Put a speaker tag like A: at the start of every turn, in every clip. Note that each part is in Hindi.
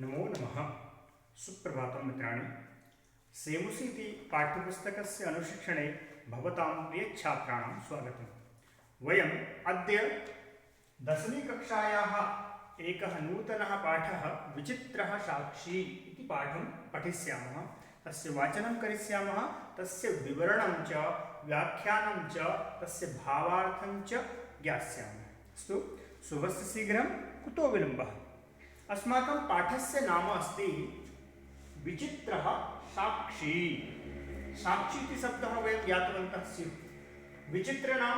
A: नमो नमः। सुप्रभातं मित्राणि। सेमुसि इति पाठ्यपुस्तकस्य अनुशिक्षणे भवतां प्रियछात्राणां स्वागतं। वयम् अद्य 10वीं कक्षायाः एकः नूतनः पाठः विचित्रः साक्षी इति पाठं पठिष्यामः। तस्य वाचनं करिष्यामः, तस्य विवरणं च व्याख्यानं च तस्य भावार्थं च ज्ञास्यामः। अस्तु, शुभस्य शीघ्रं, कुतो विलम्बः। अस्माकं पाठस्य नाम अस्ति विचित्रः साक्षी। साक्षी इति शब्दः वयं ज्ञातवन्तः स्युः। विचित्र नाम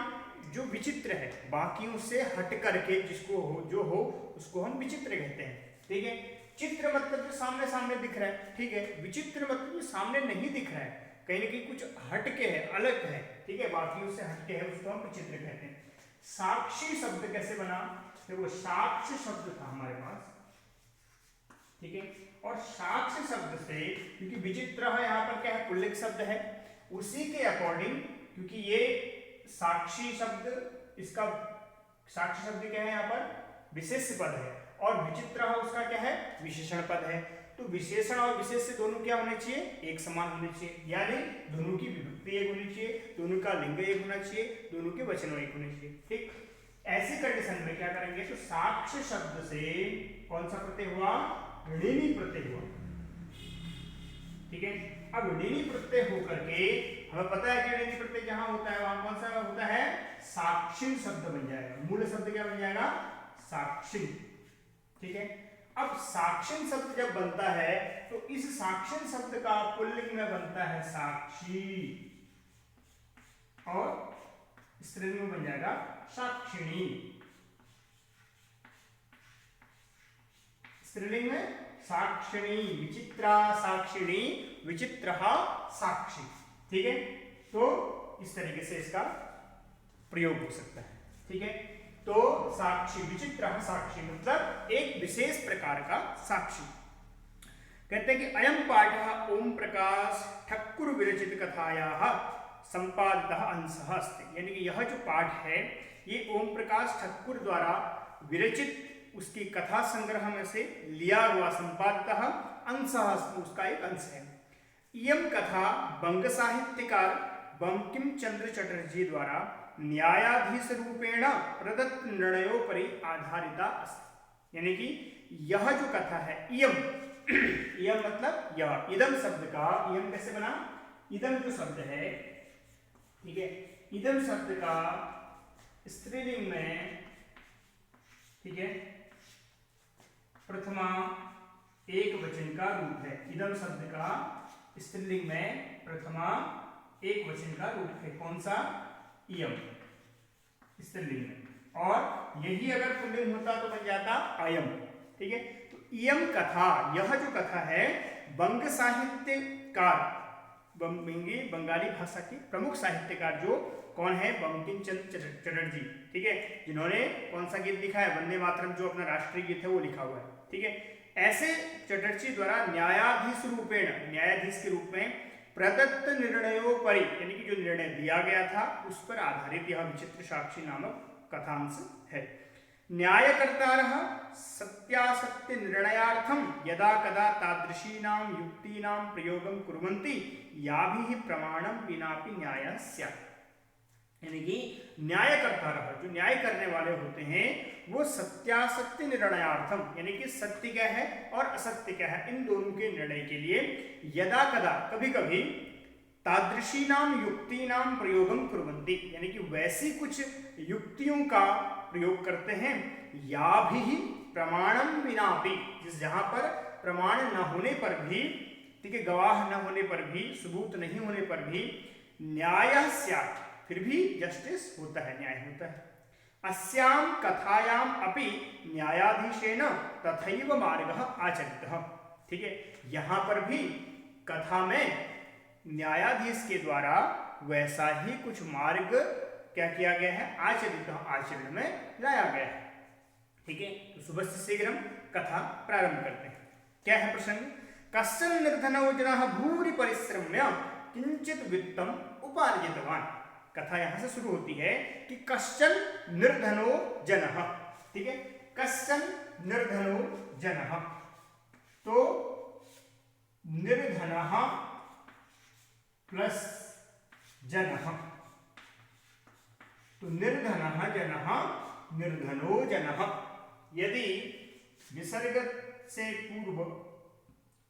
A: जो विचित्र है, बाकियों से हट करके जिसको हो जो हो उसको हम विचित्र कहते हैं। ठीक है। चित्र मतलब जो सामने सामने दिख रहा है, ठीक है। विचित्र मतलब जो सामने नहीं दिख रहा है, कहीं ना कहीं कुछ हटके है, अलग है, ठीक है, बाकियों से हटके है, उसको हम विचित्र कहते हैं। साक्षी शब्द कैसे बना, देखो साक्ष्य शब्द था हमारे पास, ठीक है, और साक्ष्य शब्द से, क्योंकि विचित्र है यहाँ पर क्या है, पुल्लिंग शब्द है, उसी के अकॉर्डिंग, क्योंकि ये साक्षी शब्द, इसका साक्षी शब्द क्या है यहाँ पर विशेष पद है, और विचित्र उसका क्या है विशेषण पद है। तो विशेषण और विशेष से दोनों क्या होने चाहिए, एक समान होने चाहिए, यानी दोनों की विभक्ति एक होनी चाहिए, दोनों का लिंग एक होना चाहिए, दोनों के वचन एक होने चाहिए। ठीक, ऐसी कंडीशन में क्या करेंगे, तो साक्ष्य शब्द से कौन सा प्रत्यय हुआ, ऋणी प्रत्यय हुआ। ठीक है। अब ऋणी प्रत्यय होकर के हमें पता है कि ऋणी प्रत्यय जहां होता है वहां कौन सा होता है, साक्षी शब्द बन जाएगा। मूल शब्द क्या बन जाएगा, साक्षी। ठीक है। अब साक्षी शब्द जब बनता है तो इस साक्षी शब्द का पुल्लिंग में बनता है साक्षी, और स्त्रीलिंग में बन जाएगा साक्षिणी। स्त्रीलिंग में साक्षिणी, विचित्रा साक्षिणी, विचित्रः साक्षी। ठीक है। तो इस तरीके से इसका प्रयोग हो सकता है। ठीक है। तो साक्षी, विचित्रः साक्षी मतलब एक विशेष प्रकार का साक्षी। कहते हैं कि अयम पाठः ओम प्रकाश ठक्कुर विरचित कथायाः संपादितः अंशः अस्ति। यानी कि यह जो पाठ है ये ओम प्रकाश ठक्कुर द्वारा विरचित उसकी कथा संग्रह में से लिया हुआ संपादितः अंशः, उसका एक अंश है। इयं कथा बंग साहित्यकार बंकिम चंद्र चटर्जी द्वारा न्यायाधीश रूपेण प्रदत्त निर्णयोपरि आधारिता अस्ति। यानी कि यह जो कथा है, इयम इयम मतलब यह, इदम शब्द का इयम कैसे बना, इदम जो शब्द है, ठीक है, इदम शब्द का स्त्रीलिंग में, ठीक है, प्रथमा एक वचन का रूप है। इदम शब्द का स्त्रीलिंग में प्रथमा एक वचन का रूप है। कौन सा, इयम स्त्रीलिंग में, और यही अगर पुल्लिंग होता तो बन जाता अयम। ठीक है। तो इयम कथा, यह जो कथा है बंग साहित्यकार, बंगाली भाषा के प्रमुख साहित्यकार जो कौन है, बंकिम चंद्र चटर्जी, ठीक है, जिन्होंने कौन सा गीत लिखा है, वंदे मातरम जो अपना राष्ट्रीय गीत है वो लिखा हुआ है। ठीक है। ऐसे चटर्जी द्वारा न्यायाधीश रूपेण, न्यायाधीश के रूप में प्रदत्त निर्णयों पर, यानी कि जो निर्णय दिया गया था उस पर आधारित यह विचित्र साक्षी नामक कथांश है। न्यायकर्तारः सत्यासत्य निर्णयार्थं यदा कदा तादृशीनां युक्तीनां प्रयोगं कुर्वन्ति याभिः प्रमाणं विनापि न्यायः स्यात्। यानी कि न्यायकर्ता, जो न्याय करने वाले होते हैं वो सत्यासत्य निर्णयार्थम, यानी कि सत्य क्या है और असत्य क्या है, इन दोनों के निर्णय के लिए यदा कदा, कभी कभी, तादृशीनाम युक्तीनाम प्रयोगम कुर्वन्ति, यानी कि वैसी कुछ युक्तियों का प्रयोग करते हैं, या भी प्रमाणम विनापि, जिस जहां पर प्रमाण न होने पर भी, ठीक है, गवाह न होने पर भी, सबूत नहीं होने पर भी न्यायः स्यात्, फिर भी जस्टिस होता है, न्याय होता है। अस्याम कथायाम अपि न्यायाधीशेन तथैव मार्गः आचरितः। ठीक है। यहाँ पर भी कथा में न्यायाधीश के द्वारा वैसा ही कुछ मार्ग क्या किया गया है, आचरित, आचरण में लाया गया है। ठीक है। तो सुबह से शीघ्र कथा प्रारंभ करते हैं। क्या है प्रसंग, कश्चन निर्धनो जनः भूरि परिश्रम्य किंचित वित्तम उपार्जितवान्। कथा यहां से शुरू होती है कि कश्चन निर्धनो जनः, ठीक है, कश्चन निर्धनो जनः, तो निर्धनः प्लस जनः, तो निर्धनः जनः निर्धनो जनः। यदि विसर्ग से पूर्व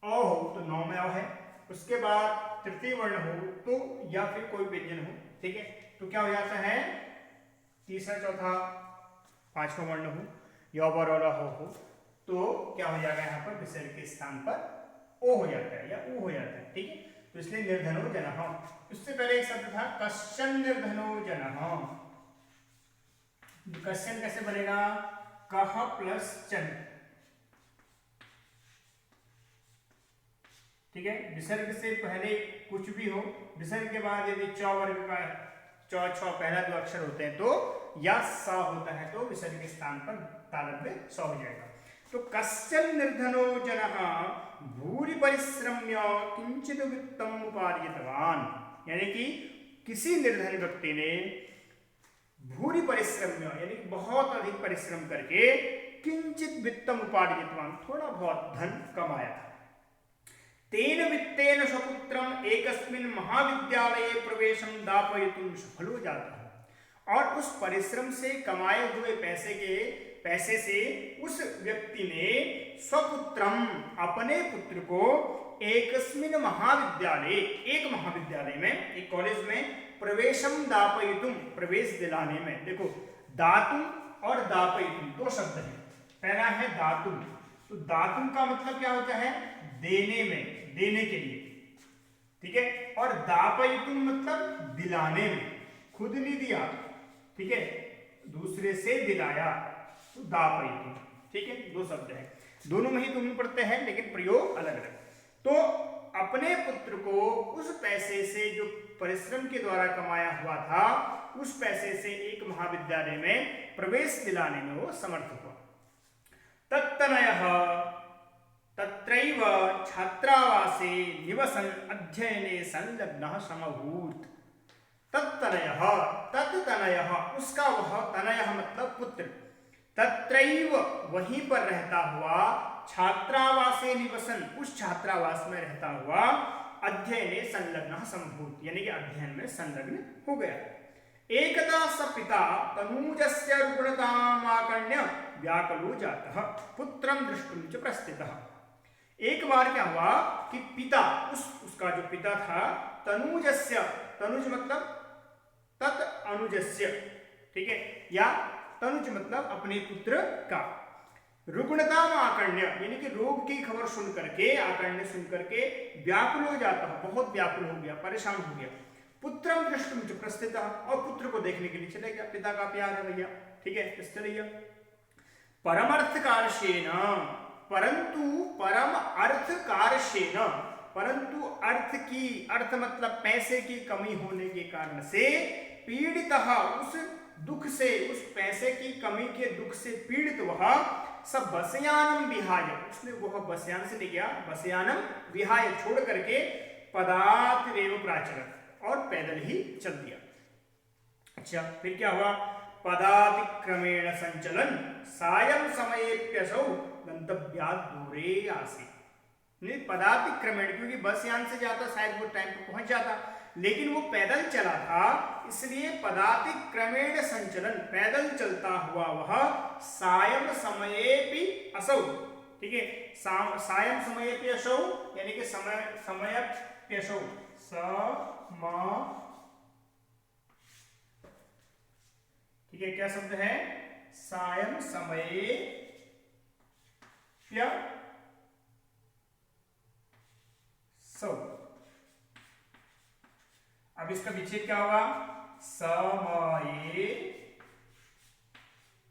A: अ हो तो नौ में अ है, उसके बाद तृतीय वर्ण हो तो या फिर कोई व्यंजन हो, ठीक है, तो क्या हो जाता है, तीसरा चौथा पांचवा वर्ण हो या बरौला हो तो क्या हो जाएगा, यहाँ पर विसर्ग के स्थान पर ओ हो जाता है या ऊ हो जाता है, ठीक है। तो इसलिए निर्धनो जनः। उससे पहले एक शब्द था कश्चन निर्धनो जनः। कश्चन कैसे बनेगा, कह प्लस चन, ठीक है। विसर्ग से पहले कुछ भी हो, विसर्ग के बाद यदि च वर्ग का च छ पहला दो अक्षर होते हैं तो या स होता है तो विसर्ग के स्थान पर तालव्य स हो जाएगा। तो कश्चन निर्धनो जनः भूरि परिश्रम्य किंचित वित्तम उपार्जितवान, यानी कि किसी निर्धन व्यक्ति ने भूरि परिश्रम्य यानी कि बहुत अधिक परिश्रम करके किंचित वित्तम उपार्जितवान थोड़ा बहुत धन कमाया था। तेन वित्तेन स्वपुत्रम एकस्मिन् महाविद्यालये प्रवेशम दापयितुं सफलो जातः, और उस परिश्रम से कमाए हुए पैसे से उस व्यक्ति ने स्वपुत्रम अपने पुत्र को एकस्मिन् महाविद्यालय एक महाविद्यालय में एक कॉलेज में प्रवेशम दापयितुम प्रवेश दिलाने में, देखो दातुम और दापयितुम दो शब्द हैं। पहला है दातुम, तो दातुम का मतलब क्या होता है, देने में, देने के लिए, ठीक है, और दापयितुम मतलब दिलाने में, खुद नहीं दिया, ठीक है, दूसरे से दिलाया, तो दापयितुम, ठीक है, दो शब्द है, दोनों में ही तुम पढ़ते हैं लेकिन प्रयोग अलग अलग। तो अपने पुत्र को उस पैसे से जो परिश्रम के द्वारा कमाया हुआ था उस पैसे से एक महाविद्यालय में प्रवेश दिलाने में वो समर्थ हुआ। तत्तनयः तत्रैव छात्रावासे निवसन अध्ययने संलग्नः समभूत। तत्तनयः तत्तनयः उसका वह, तनयः मतलब पुत्र, तत्रैव वहीं पर रहता हुआ, छात्रावासे निवसन उस छात्रावास में रहता हुआ, अध्ययने संलग्नः समभूत यानी कि अध्ययन में संलग्न हो गया। एकदा स पिता तनूजस्य रुग्णतामाकर्ण्य व्याकुलो जातः पुत्रं द्रष्टुं च प्रस्थितः। एक बार क्या हुआ कि पिता उसका जो पिता था, तनूजस्य, तनुज मतलब तत् अनुजस्य, ठीक है, या तनुज मतलब अपने पुत्र का, रुग्णताम आकर्ण्य यानी कि रोग की खबर सुन करके, आकर्ण्य सुन करके व्याकुल हो जाता है, बहुत व्याकुल हो गया, परेशान हो गया। पुत्रम दृष्टुम च प्रस्थितः, और पुत्र को देखने के लिए चले गया, पिता का प्यार है भैया, ठीक है, इस तरह परमर्थकार्षेण, परंतु परम अर्थकार्षेण, परंतु अर्थ मतलब पैसे की कमी होने के कारण से, पीड़ितः उस दुख से, उस पैसे की कमी के दुख से पीड़ित वह, सब बसयानम विहाय, उसने वह बसयान से ले गया, बसयानम विहाय छोड़ करके, पदातिरेव प्राचरत और पैदल ही चल दिया। अच्छा, फिर क्या हुआ, पदातिक्रमेण संचलन सायं समयेप्यसौ गंतव्यात् दूरे आसीत्। नहीं, पदातिक्रमेण, क्योंकि बस यान से जाता शायद वो टाइम पे पहुंच जाता, लेकिन वो पैदल चला था, इसलिए पदातिक्रमेण संचलन पैदल चलता हुआ वह, सायं समयेपि असौ, ठीक है, सायं समयेपि असौ यानी कि समयप्यसौ, ठीक है, क्या शब्द है, सायं समये सौ। अब इसका विच्छेद क्या होगा, समये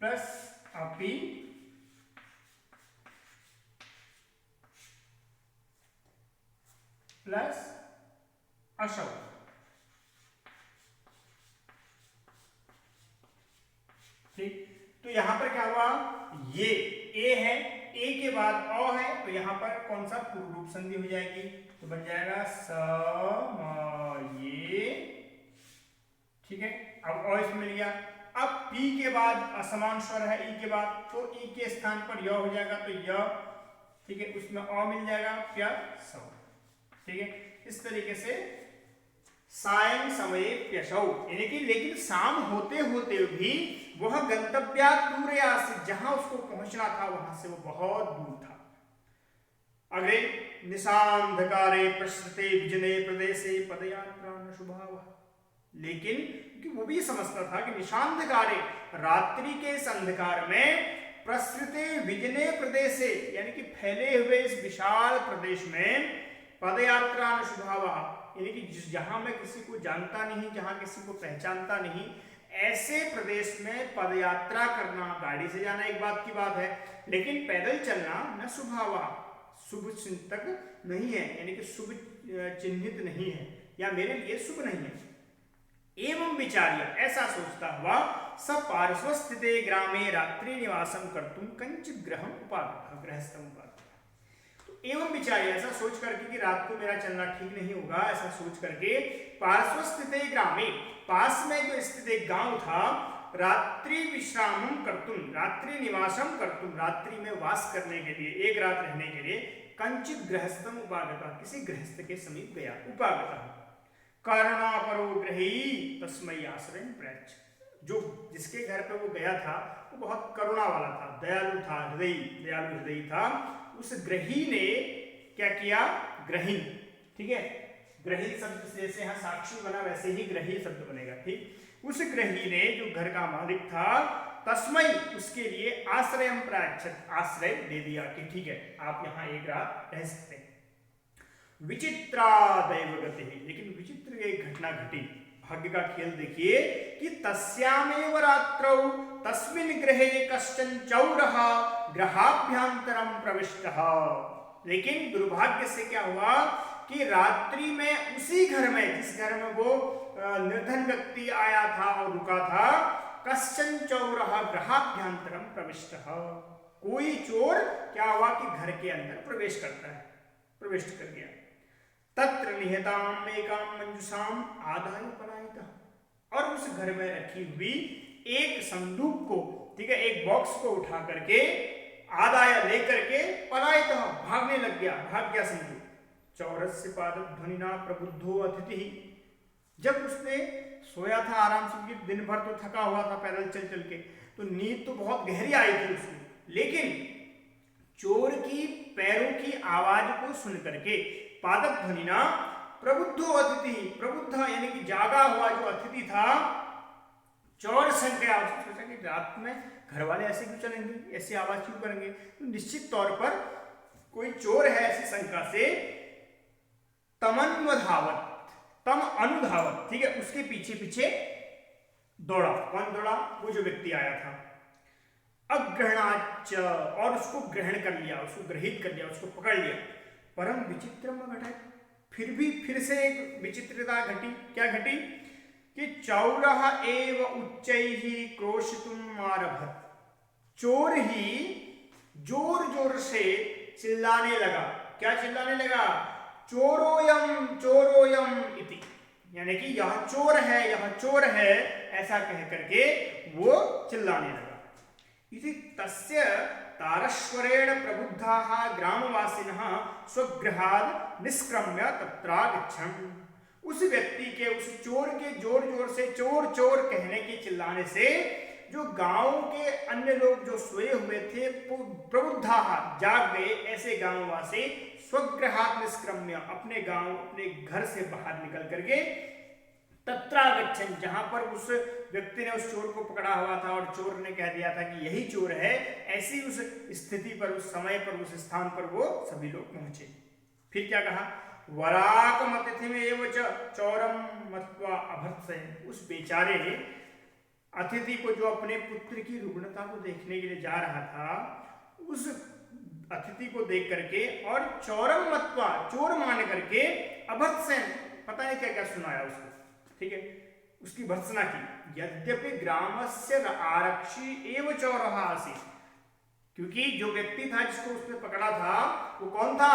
A: प्लस अपि प्लस असौ, ठीक। तो यहां पर क्या हुआ, ये ए है, ए के बाद अ है, तो यहां पर कौन सा पूर्व रूप संधि हो जाएगी, तो बन जाएगा समये, ठीक है। अब अ इसमें मिल गया। अब पी के बाद असमान स्वर है, ई के बाद, तो ई के स्थान पर य हो जाएगा, तो य ठीक है, उसमें अ मिल जाएगा, प्यसौ, ठीक है। इस तरीके से सायं समय प्यसौ, यानी कि लेकिन शाम होते होते भी वह गंतव्यात् दूरे आसीत्, जहां उसको पहुंचना था वहां से वो बहुत दूर था। अग्रे निशांधकारे प्रसृते विजने प्रदेशे पदयात्रा न शुभावः, लेकिन क्योंकि वो भी समझता था कि निशांधकारे, रात्रि के इस अंधकार में, प्रसृते विजने प्रदेशे, यानी कि फैले हुए इस विशाल प्रदेश में, पदयात्रा न शुभावः, यानी कि जहां मैं किसी को जानता नहीं, जहां किसी को पहचानता नहीं, ऐसे प्रदेश में पदयात्रा करना, गाड़ी से जाना एक बात की बात है, लेकिन पैदल चलना न शुभावः, शुभ चिंतक नहीं है, यानी कि शुभ चिन्हित नहीं है, या मेरे लिए शुभ नहीं है। एवं विचार्य, ऐसा सोचता हुआ, स पार्श्वस्थिते ग्रामे रात्रि निवासम कर्तुम कंचित गृहम उपागतः, गृहस्थम उपागतः। तो एवं विचार्य, ऐसा सोच करके कि रात को मेरा चलना ठीक नहीं होगा, ऐसा सोच करके पार्श्वस्थिते ग्रामे, पास में जो स्थित एक गांव था, रात्रि विश्रामम कर्तुम, रात्रि निवासम कर्तुम, रात्रि में वास करने के लिए, एक रात रहने के लिए, कंचित गृहस्थम उपागतः, किसी गृहस्थ के समीप गया, उपागतः। करुणापरो गृही तस्मै आश्रयं प्रयच्छ, जो जिसके घर पे वो गया था वो बहुत करुणा वाला था, दयालु था, दयालु हृदयी था। उस ग्रही ने क्या किया, ग्रहीन, ठीक है, ग्रही शब्द से जैसे यहाँ साक्षी बना वैसे ही ग्रही शब्द बनेगा, ठीक। उस ग्रही ने, जो घर का मालिक था, तस्मै, उसके लिए आश्रयं प्रयच्छत्, आश्रय दे दिया कि ठीक है आप यहाँ एक रात रह सकते हैं। विचित्रा दैवगति, लेकिन विचित्र एक घटना घटी, भाग्य का खेल देखिए कि तस्यामेव रात्रौ तस्मिन् गृहे कश्चन चौरः गृहाभ्यंतरम प्रविष्टः, लेकिन दुर्भाग्य से क्या हुआ कि रात्रि में उसी घर में, जिस घर में वो निर्धन व्यक्ति आया था और रुका था, कश्चन चौरः गृहाभ्यंतरम प्रविष्टः, कोई चोर क्या हुआ कि घर के अंदर प्रवेश करता है, प्रविष्ट कर गया। तत्र निहताम एकाम मंजुषाम आदाय पलायितः, और उस घर में रखी हुई एक संदूक को, ठीक है, एक बॉक्स को उठा करके, आदाय लेकर के, पलायितः, भागने लग गया, भाग गया संदूक। चौरस्य पादध्वनिना प्रबुद्धो अतिथि, जब उसने सोया था आराम से, दिन भर तो थका हुआ था पैदल चल चल के, तो नींद तो बहुत गहरी आई थी उसको, लेकिन चोर की पैरों की आवाज को सुन करके, पादध्वनिना प्रबुद्धो अतिथि, प्रबुद्ध यानी कि जागा हुआ जो अतिथि था, चोर संग गया, उसने सोचा कि रात में घर वाले ऐसे क्यों चलेंगे, ऐसी आवाज क्यों करेंगे, तो निश्चित तौर पर कोई चोर है, ऐसी शंका से तमन्वधावत, तम अनुधावत, ठीक है, उसके पीछे पीछे दौड़ा। कौन दौड़ा, वो जो व्यक्ति आया था। अग्रहणाच, और उसको ग्रहण कर लिया, उसको ग्रहित कर लिया, उसको पकड़ लिया। परम विचित्रम घटे, फिर से एक विचित्रता घटी। क्या घटी कि चौरः एव उच्चैः क्रोशितुम् आरभत, चोर ही जोर जोर से चिल्लाने लगा। क्या चिल्लाने लगा, चोरोयम चोरोयम इति, यानी कि यह चोर है, यह चोर है, ऐसा कह करके वो चिल्लाने लगा। इति तस्य तारश्वरेण प्रबुद्धाः ग्रामवासिनः स्वगृहात् निष्क्रम्य तत्रागच्छन्। उस व्यक्ति के, उस चोर के जोर जोर से चोर चोर कहने के चिल्लाने से जो गांव के अन्य लोग जो सोए हुए थे, प्रबुद्धाः जाग गए, ऐसे गांववासी स्वगृहात् निष्क्रम्य, अपने गांव, अपने घर से बाहर निकल करके, तत्रागच्छन्, जहां पर उस व्यक्ति ने उस चोर को पकड़ा हुआ था और चोर ने कह दिया था कि यही चोर है, ऐसी उस स्थिति पर, उस समय पर, उस स्थान पर वो सभी लोग पहुंचे। फिर क्या कहा, वराकम अतिथिमेव च चौरम मत्वा अभर्त्सयन्, उस बेचारे अतिथि को, जो अपने पुत्र की रुग्णता को देखने के लिए जा रहा था, उस अतिथि को देख करके और चौरम मत्वा, चोर मान करके, अभर्त्सयन्, पता नहीं क्या क्या सुनाया उसको, ठीक है, उसकी भर्त्सना की। यद्यपि ग्रामस्य आरक्षी एव चौरः आसीत्, क्योंकि जो व्यक्ति था जिसको उसने पकड़ा था वो कौन था,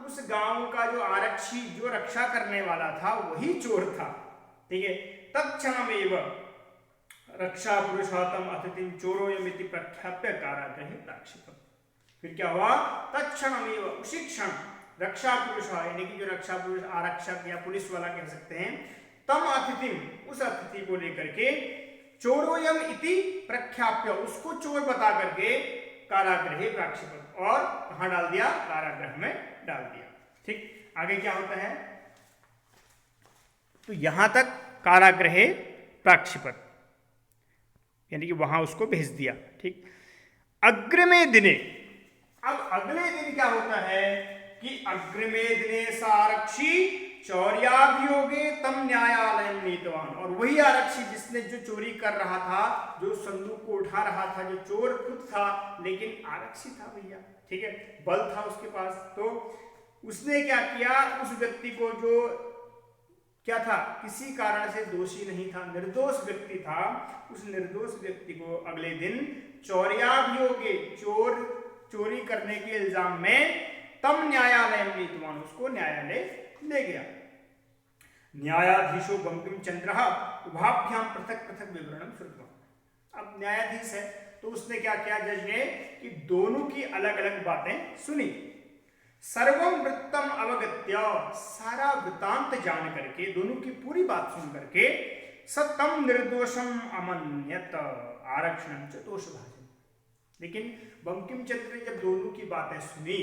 A: उस गांव का जो आरक्षी, जो रक्षा करने वाला था, वही चोर था, ठीक है। तत्क्षणमेव रक्षा पुरुषोत्तम अतिथिं चोरोयमिति प्रख्याप्य कारागृहे प्राक्षिपम्, फिर क्या हुआ, तत्क्षणमेव, उसी क्षण रक्षा पुरुष, यानी कि जो रक्षा पुरुष आरक्षक या पुलिस वाला कह सकते हैं, तम अतिथि, उस अतिथि को लेकर के, चोरोयम इति प्रख्याप्य, उसको चोर बता करके कारागृहे प्राक्षिपत, और कहां डाल दिया, कारागृह में डाल दिया। ठीक, आगे क्या होता है, तो यहां तक कारागृहे प्राक्षिपत, यानी कि वहां उसको भेज दिया। ठीक, अग्रिमे दिने, अब अगले दिन क्या होता है कि अग्रिमे दिने सारक्षी चौर्याभियोगे तम न्यायालय नीतवान, और वही आरक्षी जिसने जो चोरी कर रहा था, जो संदूक को उठा रहा था, जो चोर खुद था लेकिन आरक्षी था भैया, ठीक है, बल था उसके पास, तो उसने क्या किया, उस व्यक्ति को जो क्या था, किसी कारण से दोषी नहीं था, निर्दोष व्यक्ति था, उस निर्दोष व्यक्ति को अगले दिन चौर्याभियोगे, चोरी करने के इल्जाम में, तम न्यायालय नीतवान, उसको न्यायालय ले गया। न्यायाधीशो बंकिम चंद्र उभाभ्याम पृथक पृथक विवरणम श्रुतवान। अब न्यायाधीश है तो उसने क्या किया, जज ने, कि दोनों की अलग अलग बातें सुनी। सर्वम वृत्तम अवगत्य, सारा वृत्तांत जान करके, दोनों की पूरी बात सुन करके, सतम निर्दोषम अमन्यत आरक्षणम च दोषभाजन। लेकिन बंकिम चंद्र ने जब दोनों की बातें सुनी,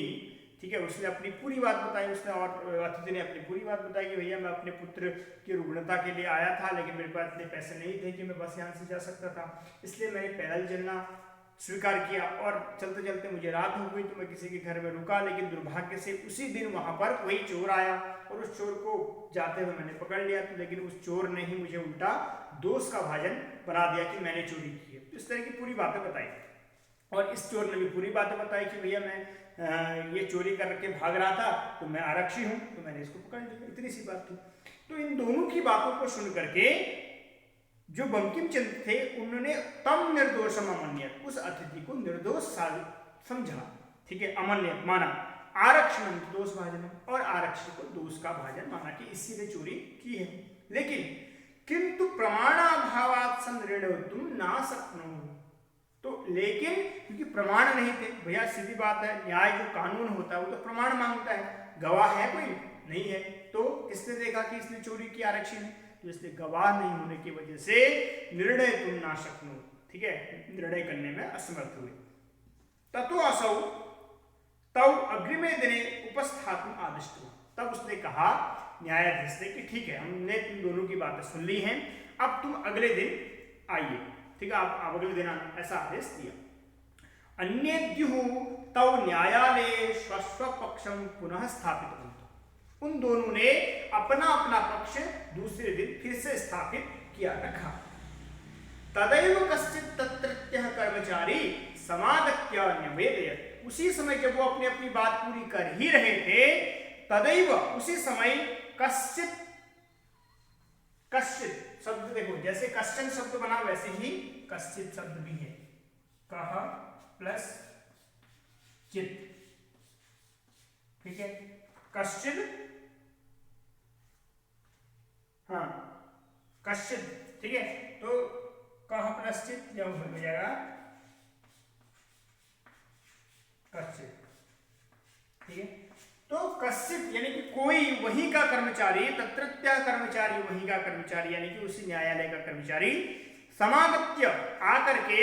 A: ठीक है, उसने अपनी पूरी बात बताई, उसने, और अतिथि ने अपनी पूरी बात बताई कि भैया मैं अपने पुत्र की रुग्णता के लिए आया था, लेकिन मेरे पास इतने पैसे नहीं थे कि मैं बस यहाँ से जा सकता था, इसलिए मैंने पैदल चलना स्वीकार किया, और चलते चलते मुझे रात हो गई तो मैं किसी के घर में रुका, लेकिन दुर्भाग्य से उसी दिन वहाँ पर वही चोर आया, और उस चोर को जाते हुए मैंने पकड़ लिया, तो लेकिन उस चोर ने ही मुझे उल्टा दोष का भाजन बना दिया कि मैंने चोरी की है। इस तरह की पूरी बातें बताई, और इस चोर ने भी पूरी बातें बताई कि भैया मैं ये चोरी करके भाग रहा था, तो मैं आरक्षी हूं, तो मैंने इसको पकड़ लिया, इतनी सी बात थी। तो इन दोनों की बातों को सुन करके जो बंकिम चंद्र थे, उन्होंने तम निर्दोषम अमन्यत, उस अतिथि को निर्दोष समझा, ठीक है, अमन्यत माना, आरक्षण दोष भाजन, और आरक्षी को दोष का भाजन माना कि इसी ने चोरी की है। लेकिन किंतु प्रमाणाभावात् संऋणोतुम ना शक्नो, तो लेकिन क्योंकि प्रमाण नहीं थे भैया, सीधी बात है, न्याय जो कानून होता है वो तो प्रमाण मांगता है, गवाह है कोई नहीं है, तो किसने देखा कि इसने चोरी की आरक्षी ने, तो इसलिए गवाह नहीं होने की वजह से निर्णय तुम ना शक्नो, ठीक है, निर्णय करने में असमर्थ हुए। ततो असौ तब अग्रिमे दिने उपस्थापन आदिष्ट, तब उसने कहा न्यायाधीश ने कि ठीक है, हमने तुम दोनों की बातें सुन ली हैं, अब तुम अगले दिन आइए, ठीक है, आप अगले दिन आना, ऐसा आदेश दिया। अन्येद्युः तव न्यायालये स्वस्व पक्षम पुनः स्थापित, उन दोनों ने अपना अपना पक्ष दूसरे दिन फिर से स्थापित किया रखा। तदैव कश्चित् तत्रत्यः कर्मचारी समागत्य न्यवेदयत्, उसी समय जब वो अपनी अपनी बात पूरी कर ही रहे थे, तदैव उसी समय कश्चित्, कश्चित् शब्द देखो, जैसे कश्चन शब्द बना वैसे ही कश्चित् शब्द भी है, कह प्लस चित्, ठीक है, कश्चित्, हाँ कश्चित्, ठीक है, तो कह प्लस चित् जब हो जाएगा कश्चित्, ठीक है, तो कश्चित् यानी कि कोई वहीं का कर्मचारी, तत्रत्य कर्मचारी, वहीं का कर्मचारी यानी कि उसी न्यायालय का कर्मचारी, समागत्य आकर के,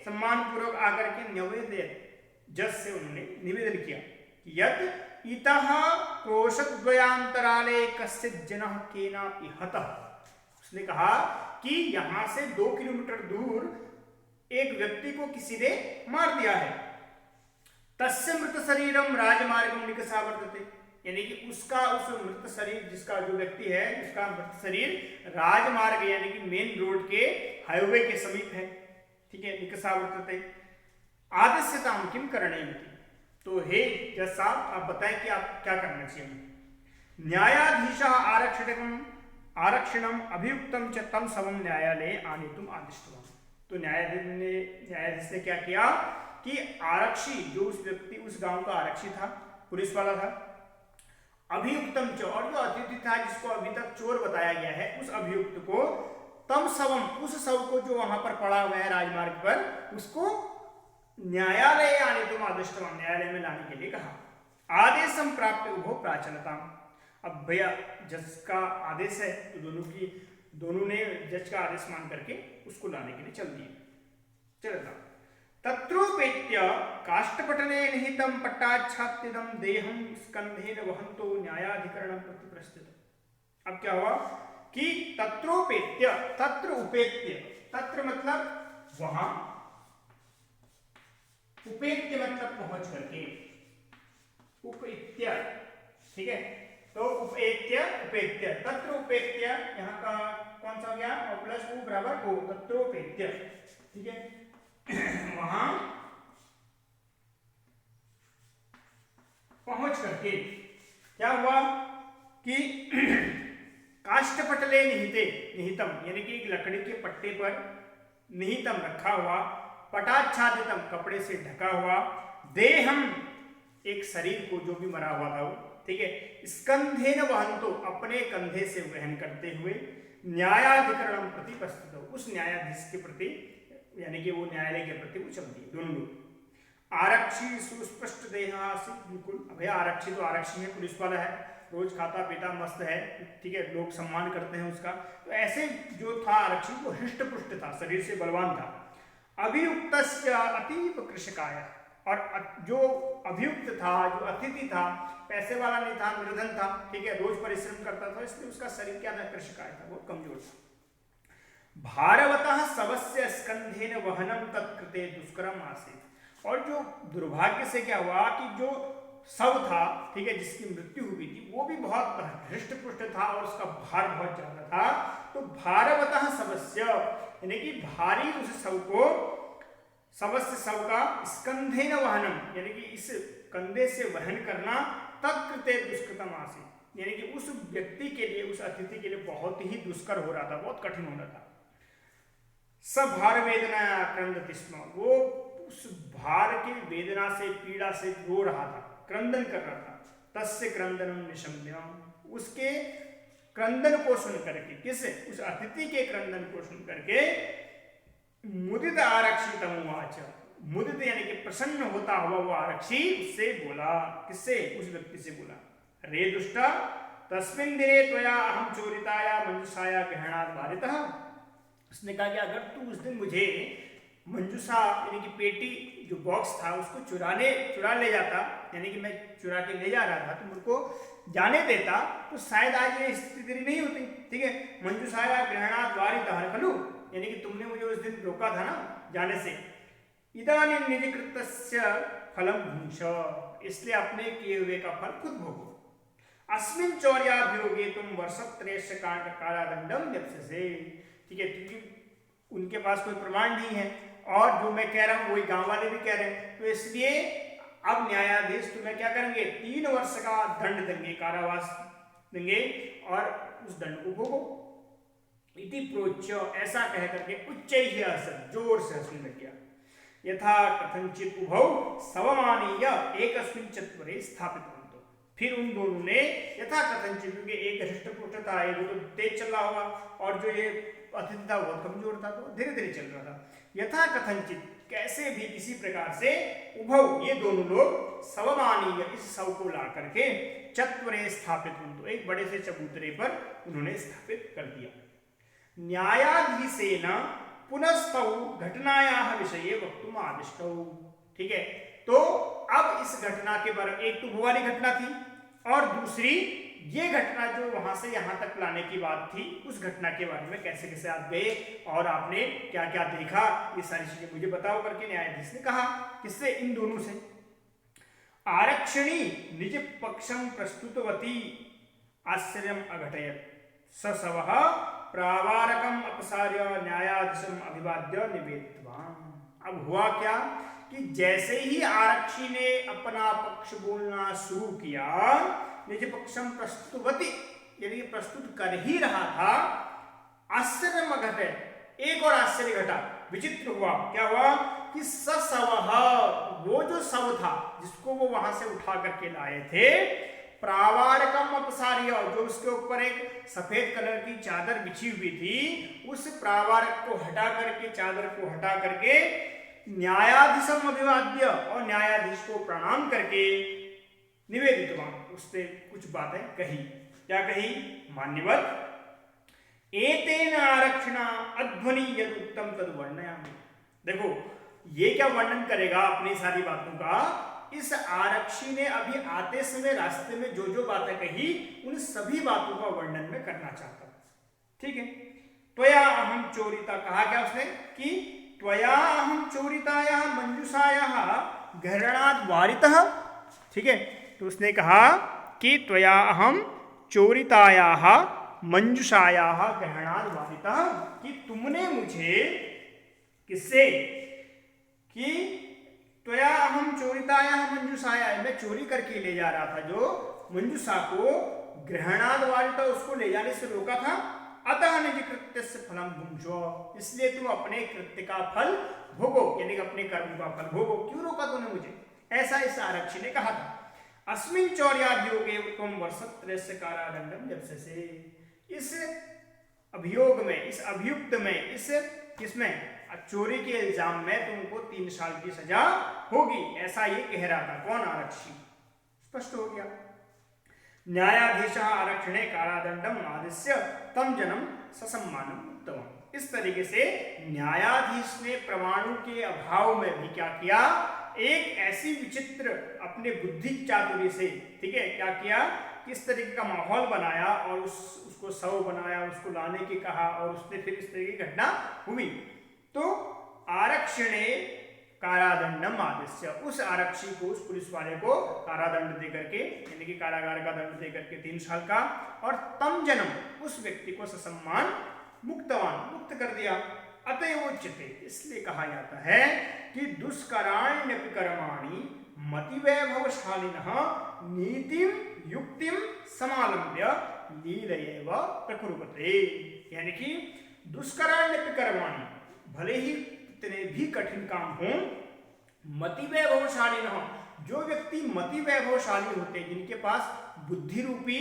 A: सम्मान पूर्वक आकर के, न्यवेदयत् जज से उन्होंने निवेदन किया कि यत् इतः कोशद्वयान्तराले कश्चित् जनः केनापि हतः, उसने कहा कि यहां से 2 किलोमीटर दूर एक व्यक्ति को किसी ने मार दिया है, तस्य मृत शरीरम राजमार्गम निकषा वर्तते, यानी कि उसका, उस मृत शरीर, जिसका जो व्यक्ति है उसका मृत शरीर राजमार्ग यानी कि मेन रोड के, हाईवे के समीप है, ठीक है, निकषा वर्तते, आदस्यताम किम करणीयम्, तो हे जज साहब आप बताएं कि आप क्या करना चाहिए। न्यायाधीशः आरक्षणम अभियुक्तम च तम समम न्यायालये आनेतुम आदिष्टवान्, तो न्यायाधीश ने क्या किया कि आरक्षी, जो उस व्यक्ति, उस गांव का आरक्षी था, पुलिस वाला था, अभियुक्तम च, और जो अतिथि था जिसको अभी तक चोर बताया गया है, उस अभियुक्त को तम शवम, उस शव को जो वहां पर पड़ा हुआ है राजमार्ग पर, उसको न्यायालय आने तुम आदिष्टवान, न्यायालय में लाने के लिए कहा। आदेशम प्राप्त उभो प्राचलता। अब भैया जज का आदेश है तो दोनों ने जज का आदेश मान करके उसको लाने के लिए चल दिए। चलता तत्रोपेत्य काष्ठपटले निहितं पट्टाच्छादितं देहं स्कंधेन वहन्तो न्यायाधिकरणं प्रति प्रस्थित। अब क्या हुआ कि तत्रोपेत्य, तत्र उपेत्य, तत्र मतलब वहां, उपेत्य मतलब पहुंच करके, उपेत्य, ठीक है। तो उपेत्य, उपेत्य, तत्र उपेत्य, यहाँ का कौन सा हो गया, और प्लस उ बराबर ओ, तत्रोपेत्य, ठीक है। वहां पहुंच करके क्या हुआ कि काष्ठपटले निहितम यानी कि एक लकड़ी के पट्टे पर निहितम रखा हुआ, पटाच्छादितम कपड़े से ढका हुआ, देहम एक शरीर को जो भी मरा हुआ था वो, ठीक है, स्कंधेन वहन्तो अपने कंधे से वहन करते हुए, न्यायाधिकरणम प्रति प्रस्तुत, उस न्यायाधीश के प्रति यानी कि वो न्यायालय के प्रति वो चल दिए दोनों लोग। आरक्षी सुस्पष्ट देहासी, बिल्कुल अभय आरक्षी तो आरक्षी है, पुलिस वाला है, रोज खाता पीता मस्त है, ठीक है, लोग सम्मान करते हैं उसका। तो ऐसे जो था आरक्षी वो हृष्ट पुष्ट था, शरीर से बलवान था। अभियुक्तस्य अतीव कृषकाय, और जो अभियुक्त था, जो अतिथि था, पैसे वाला नहीं था, निर्धन था, ठीक है, रोज परिश्रम करता था, इसलिए उसका शरीर क्या था, कृषकाय था, बहुत कमजोर था। भारवतः शवस्य स्कंधेन वहनम तत्कृते दुष्करम आसीत्। और जो दुर्भाग्य से क्या हुआ कि जो शव था, ठीक है, जिसकी मृत्यु हुई थी, वो भी बहुत हृष्ट पुष्ट था और उसका भार बहुत ज्यादा था। तो भारवतः शवस्य यानी कि भारी उस शव को, शवस्य शव का, स्कंधेन वहनम यानी कि इस कंधे से वहन करना, तत्कृते दुष्कृतम आसीत् यानी कि उस व्यक्ति के लिए, उस अतिथि के लिए बहुत ही दुष्कर हो रहा था, बहुत कठिन हो रहा था। सब भार वेदना क्रंदति स्म, वो उस भार की वेदना से, पीड़ा से रो रहा था, क्रंदन कर रहा था। तस्य क्रंदनम निशम्य, उसके क्रंदन को सुन करके, किसे, उस अतिथि के क्रंदन को सुन करके, मुदित आरक्षितम उवाच, मुदित यानी कि प्रसन्न होता हुआ वो आरक्षी उससे बोला, किससे, उस व्यक्ति से बोला, रे दुष्टा तस्मिन् दिने त्वया अहं चोरिताया मंजुषाया गहनात् वारितः। उसने कहा कि अगर तू उस दिन मुझे मंजूषा यानी कि पेटी जो बॉक्स था उसको चुरा ले जाता, यानी कि मैं चुरा के ले जा रहा था, तो मुझको जाने देता तो शायद आज ये स्थिति नहीं होती, ठीक है। मंजूषाया ग्रहणात् वारितः खलु, यानी कि तुमने मुझे उस दिन रोका था ना जाने से। इदानीं निजकृतस्य फलं भुंक्ष, इसलिए अपने किए हुए का फल खुद भोगो। अस्मिन् चौर्याभियोगे तुम वर्षत्रयस्य कारादंडम व्यप्स्यसे, ठीक है, क्योंकि उनके पास कोई प्रमाण नहीं है और जो मैं कह रहा हूं वही गांव वाले भी कह रहे हैं, तो इसलिए अब न्यायाधीश तुम्हें क्या करेंगे, 3 वर्ष का दंड देंगे, कारावास देंगे और उस दंड को भोगो। इति प्रोच्य, ऐसा कह करके उच्च ही हसन, जोर से हंसने लग गया। यथा कथंचित उभौ सवमानीय एकस्मिन् चत्वरे स्थापित, फिर उन दोनों ने यथा कथंचित, क्योंकि एक हृष्ट पुष्ट था, एक तो तेज चल रहा होगा और जो ये अतिथि था बहुत कमजोर था, तो धीरे धीरे चल रहा था। यथा कथंचित, कैसे भी किसी प्रकार से, उभौ ये दोनों लोग, सवमानीय इस शव को ला करके, चत्वरे स्थापित, तो एक बड़े से चबूतरे पर उन्होंने स्थापित कर दिया। न्यायाधीशेन पुनस्तौ घटनायाः विषये वक्तुम् आदिष्टौ, ठीक है। तो अब इस घटना के बारे में, एक तो वो वाली घटना थी और दूसरी ये घटना जो वहां से यहां तक लाने की बात थी, उस घटना के बारे में कैसे कैसे आप गए और आपने क्या क्या देखा, ये सारी चीजें मुझे बताओ करके न्यायाधीश ने कहा। किससे, इन दोनों से। आरक्षिणी निज पक्षम प्रस्तुतवती आश्चर्यम अघटयत्, सशवः प्रावारकम अपसार्य न्यायाधीशम अभिवाद्य निवेदितवान्। अब हुआ क्या कि जैसे ही आरक्षी ने अपना पक्ष बोलना शुरू किया, निज पक्षम प्रस्तुतवती यानी प्रस्तुत कर ही रहा था, आश्चर्य घटे, एक और आश्चर्य घटा, विचित्र हुआ। क्या हुआ कि सशवः, वो जो शव था जिसको वो वहां से उठा करके लाए थे, प्रावारकम अपसार्य, जो उसके ऊपर एक सफेद कलर की चादर बिछी हुई थी, उस प्रावारक को हटा करके, चादर को हटा करके न्यायाधीशम अभिवाद्य, और न्यायाधीश को प्रणाम करके निवेदितवान, उसने कुछ बातें कही। क्या कही? मान्यवर एतेन आरक्षणा अध्वनि यद उत्तम तद वर्णयामि। देखो ये क्या वर्णन करेगा अपनी सारी बातों का। इस आरक्षी ने अभी आते समय रास्ते में जो जो बातें कही उन सभी बातों का वर्णन में करना चाहता था। ठीक है। त्वया अहम चोरिता, कहा क्या उसने कि त्वया अहम चोरितायाः मंजूषायाः घरणात् वारितः। ठीक है। तो उसने कहा कि त्वया अहम चोरितायाः मंजूषायाः घरणात् वारितः, कि तुमने मुझे किससे, कि त्वया अहम चोरितायाः मंजूषायाः, मैं चोरी करके ले जा रहा था जो मंजूषा को, ग्रहणाद वारिता, उसको ले जाने से रोका था। अतः निज कृत्यस्य फलम भुंजो, इसलिए तुम अपने कृत्य का फल भोगो, यानी अपने कर्म का फल भोगो। क्यों रोका तूने मुझे? ऐसा इस आरक्षी ने कहा था। अस्मिन् चौर्याभियोगे उत्तम वर्षत्रयस्य कारादंडम जप्स्यसे, इस अभियोग में, इस अभियुक्त में, इस किसमें, चोरी के इल्जाम में तुमको 3 साल की सजा होगी, ऐसा ये कह रहा था। कौन? आरक्षी। स्पष्ट हो गया। न्यायाधीश आरक्षणे कारादंडम आदिश्य तम जनम ससम्मानम उत्तम। इस तरीके से न्यायाधीश ने प्रमाणों के अभाव में भी क्या किया, एक ऐसी विचित्र अपने बुद्धि चातुर्य से, ठीक है, क्या किया, किस तरीके का माहौल बनाया और उसको शव बनाया, उसको लाने की कहा, और उसने फिर इस तरह की घटना हुई। तो आरक्षणे कारादंडम आदेश्य, उस आरक्षी को, उस पुलिस वाले को कारादंड देकर के, यानी कि कारागार का दंड देकर के 3 साल का, और तम जन्म, उस व्यक्ति को ससम्मान मुक्तवान, मुक्त कर दिया। अतएव उच्यते, इसलिए कहा जाता है कि दुष्कराण्यपि कर्माणि मतिवैभवशालिनः नीतिम युक्तिम समालम्ब्य लीलयैव प्रकुर्वते। यानी कि दुष्कराण्यपि कर्माणि, भले ही कितने भी कठिन काम हो, मति वैभवशालिनः, जो व्यक्ति मति वैभवशाली होते हैं, जिनके पास बुद्धि रूपी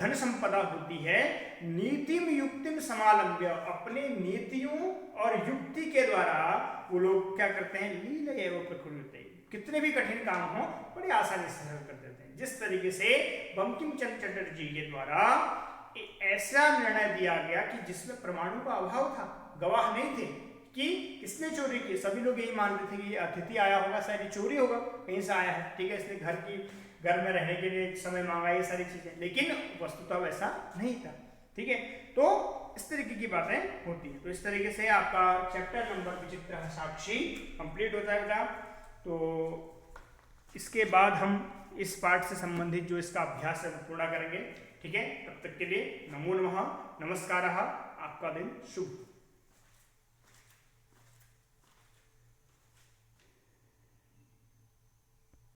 A: धन संपदा होती है, नीतिम युक्तिम समालम्ब्य, अपने नीतियों और युक्ति के द्वारा वो लोग क्या करते हैं, लीलयैव प्रकुर्वते, कितने भी कठिन काम हो बड़ी आसानी से सरल कर देते हैं। जिस तरीके से बंकिम चंद्र चटर्जी के द्वारा ऐसा निर्णय दिया गया कि जिसमें प्रमाणों का अभाव था, गवाह नहीं थे कि किसने चोरी की, सभी लोग यही मान रहे थे कि अतिथि आया होगा, शायद ये चोरी होगा, कहीं से आया है, ठीक है, इसने घर में रहने के लिए समय मांगा, ये सारी चीजें, लेकिन वस्तुतः वैसा नहीं था। ठीक है। तो इस तरीके की बातें होती है। तो इस तरीके से आपका चैप्टर नंबर विचित्र साक्षी कंप्लीट होता है बेटा। तो इसके बाद हम इस पाठ से संबंधित जो इसका अभ्यास है वो पूर्ण करेंगे। ठीक है। तब तक के लिए नमो नमः, नमस्कारः, आपका दिन शुभ।